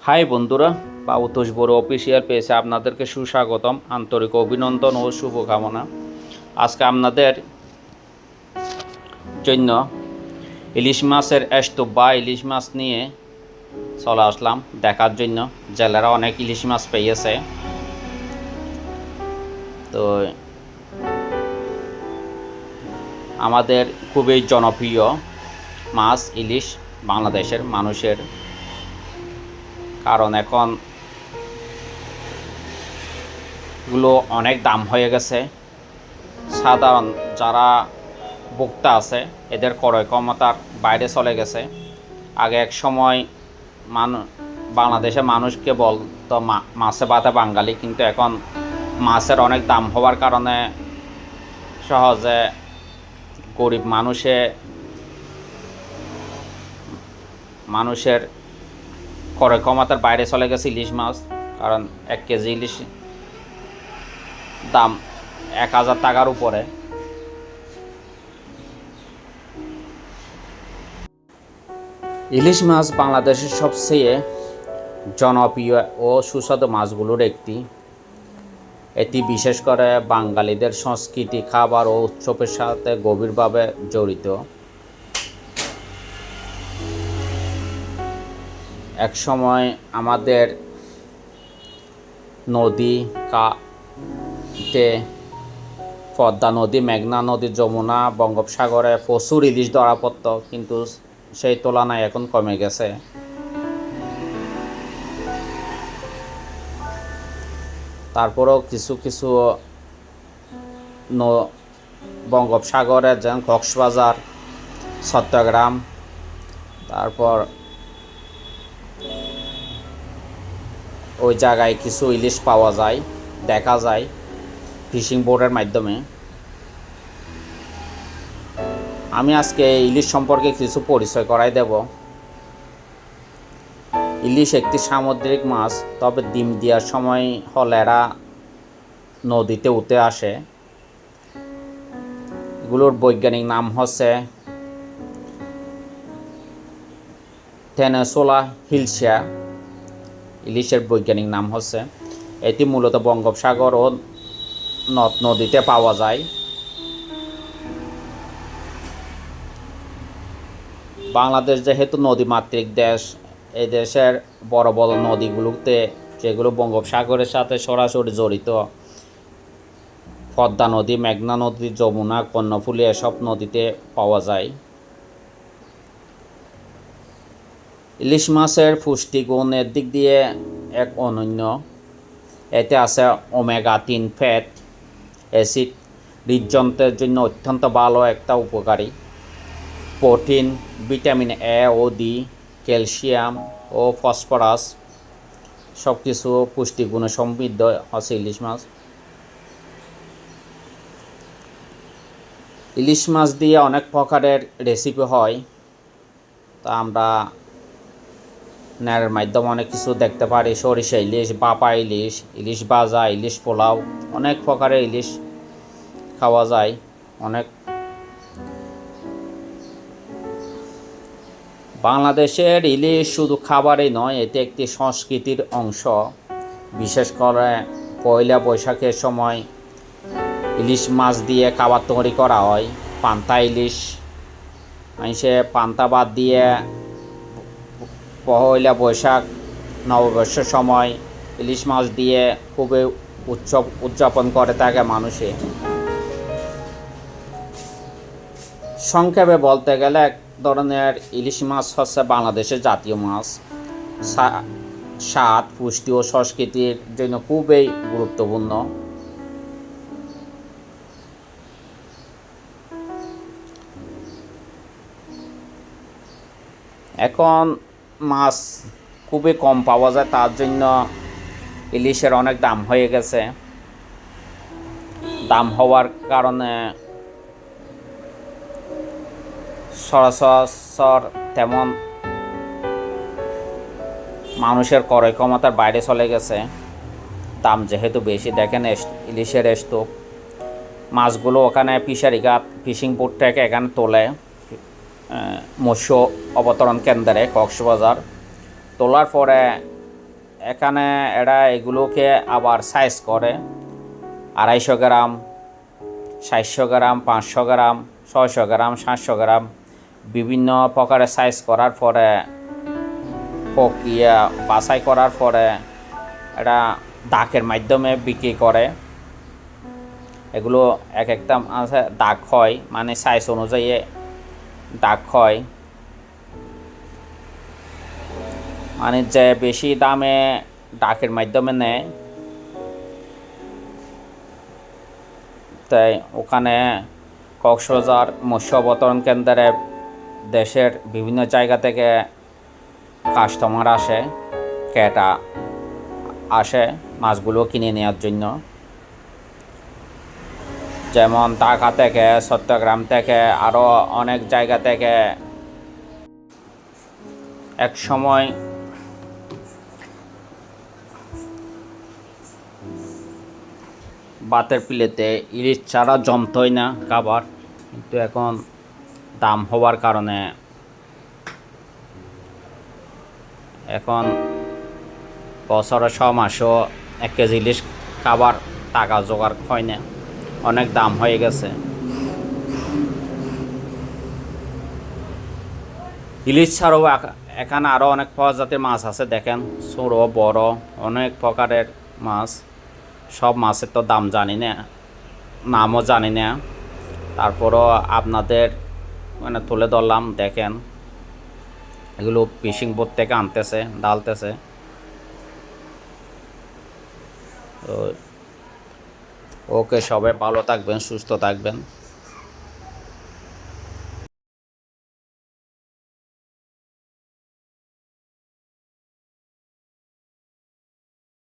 High বন্ধুরা, পাউতোষ বড় official পেজে আপনাদেরকে সুস্বাগতম, আন্তরিক অভিনন্দন ও শুভকামনা। আজকে আপনাদের জন্য ইলিশ মাছের স্টুপ বা ইলিশ মাছ নিয়ে চলে আসলাম দেখার জন্য। জেলেরা অনেক ইলিশ মাছ পেয়েছে, তো আমাদের খুবই জনপ্রিয় মাছ ইলিশ বাংলাদেশের মানুষের, কারণ এখন এগুলো অনেক দাম হয়ে গেছে। সাধারণ যারা ভোক্তা আছে এদের ক্রয় ক্ষমতার বাইরে চলে গেছে। আগে এক সময় বাংলাদেশের মানুষকে বলতো মাছে ভাতে বাঙালি, কিন্তু এখন মাছের অনেক দাম হওয়ার কারণে সহজে গরিব মানুষের ক্রয় ক্ষমতার বাইরে চলে গেছে ইলিশ মাছ। কারণ 1 কেজি ইলিশ দাম 1000 টাকার উপরে। ইলিশ মাছ বাংলাদেশের সবচেয়ে জনপ্রিয় ও সুস্বাদু মাছগুলোর একটি। এটি বিশেষ করে বাঙালিদের সংস্কৃতি, খাবার ও উৎসবের সাথে গভীরভাবে জড়িত। এক সময় আমাদের নদীতে পদ্মা নদী, মেঘনা নদী, যমুনা, বঙ্গোপসাগরে প্রচুর ইলিশ ধরা পড়ত, কিন্তু সেই তুলনায় এখন কমে গেছে। তারপরেও কিছু কিছু বঙ্গোপসাগরে, যেমন কক্সবাজার, চট্টগ্রাম, তারপর ওই জায়গায় কিছু ইলিশ পাওয়া যায়, দেখা যায় ফিশিং বোটের মাধ্যমে। আমি আজকে ইলিশ সম্পর্কে কিছু পরিচয় করাই দেব। ইলিশ একটি সামুদ্রিক মাছ, তবে ডিম দেওয়ার সময় হলে এরা নদীতে উঠে আসে। এগুলোর বৈজ্ঞানিক নাম হচ্ছে টেনেসোলা হিলসা। ইলিশের বৈজ্ঞানিক নাম হচ্ছে। এটি মূলত বঙ্গোপসাগর ও নদ নদীতে পাওয়া যায়। বাংলাদেশ যেহেতু নদীমাতৃক দেশ, এই দেশের বড় বড় নদীগুলোতে, যেগুলো বঙ্গোপসাগরের সাথে সরাসরি জড়িত, পদ্মা নদী, মেঘনা নদী, যমুনা, কর্ণফুলী, এসব নদীতে পাওয়া যায়। ইলিশ মাছের পুষ্টিগুণের দিক দিয়ে এক অনন্য। এতে আছে ওমেগা-3 ফ্যাট অ্যাসিড, হৃদযন্ত্রের জন্য অত্যন্ত ভালো একটা উপকারী। প্রোটিন, ভিটামিন এ ও ডি, ক্যালসিয়াম ও ফসফরাস, সব কিছু পুষ্টিগুণে সমৃদ্ধ আছে ইলিশ মাছ। ইলিশ মাছ দিয়ে অনেক প্রকারের রেসিপি হয়, তা আমরা নেটের মাধ্যমে অনেক কিছু দেখতে পারি। সরিষা ইলিশ, বাপা ইলিশ, ইলিশ ভাজা, ইলিশ পোলাও, অনেক প্রকারের ইলিশ খাওয়া যায়। বাংলাদেশের ইলিশ শুধু খাবারই নয়, এটি একটি সংস্কৃতির অংশ। বিশেষ করে পয়লা বৈশাখের সময় ইলিশ মাছ দিয়ে খাবার তৈরি করা হয়। পান্তা ইলিশ, মানুষে পান্তা ভাত দিয়ে পয়লা বৈশাখ নববর্ষের সময় ইলিশ মাছ দিয়ে খুবই উৎসব উদযাপন করে থাকে মানুষে। সংক্ষেপে বলতে গেলে এক ধরনের ইলিশ মাছ হচ্ছে বাংলাদেশের জাতীয় মাছ। স্বাদ, পুষ্টি ও সংস্কৃতির জন্য খুবই গুরুত্বপূর্ণ। এখন মাছ খুবই কম পাওয়া যায়, তার জন্য ইলিশের অনেক দাম হয়ে গেছে। দাম হওয়ার কারণে সচরাচর তেমন মানুষের ক্রয় ক্ষমতার বাইরে চলে গেছে। দাম যেহেতু বেশি, দেখেন ইলিশের স্টোভ মাছগুলো ওখানে ফিশিং বোট থেকে এখানে তোলে মৎস্য অবতরণ কেন্দ্রে কক্সবাজার। তোলার পরে এখানে এরা এগুলোকে আবার সাইজ করে 250 গ্রাম, 400 গ্রাম, 500 গ্রাম, 600 গ্রাম, 700 গ্রাম বিভিন্ন প্রকারের সাইজ করার পরে প্রক্রিয়া বাছাই করার পরে এটা দাগের মাধ্যমে বিক্রি করে। এগুলো এক একটা আছে দাগ হয়, মানে সাইজ অনুযায়ী দাগ হয়, মানে যে বেশি দামে ডাকের মাধ্যমে নেয় তাই ওখানে কক্সবাজার মৎস্য অবতরণ কেন্দ্রে দেশের বিভিন্ন জায়গা থেকে কাস্টমার আসে, ক্রেতা আসে মাছগুলো কিনে নেওয়ার জন্য। যেমন ঢাকা থেকে, চট্টগ্রাম থেকে, আরও অনেক জায়গা থেকে। এক সময় বাতের প্লেটে ইলিশ ছাড়া জমতই না খাবার, কিন্তু এখন দাম হওয়ার কারণে এখন বছরে 6 মাসও 1 কেজি ইলিশ খাবার টাকা জোগাড় হয় না, অনেক দাম হয়ে গেছে। ইলিশ ছাড়াও এখানে আরও অনেক প্রজাতির মাছ আছে, দেখেন ছোট বড় অনেক প্রকারের মাছ। সব মাছের তো দাম জানি না, নামও জানি না, তারপরও আপনাদের মানে তুলে ধরলাম। দেখেন এগুলো ফিশিং বোট থেকে আনতেছে, ডালতেছে। তো ওকে, সবাই ভালো থাকবেন, সুস্থ থাকবেন।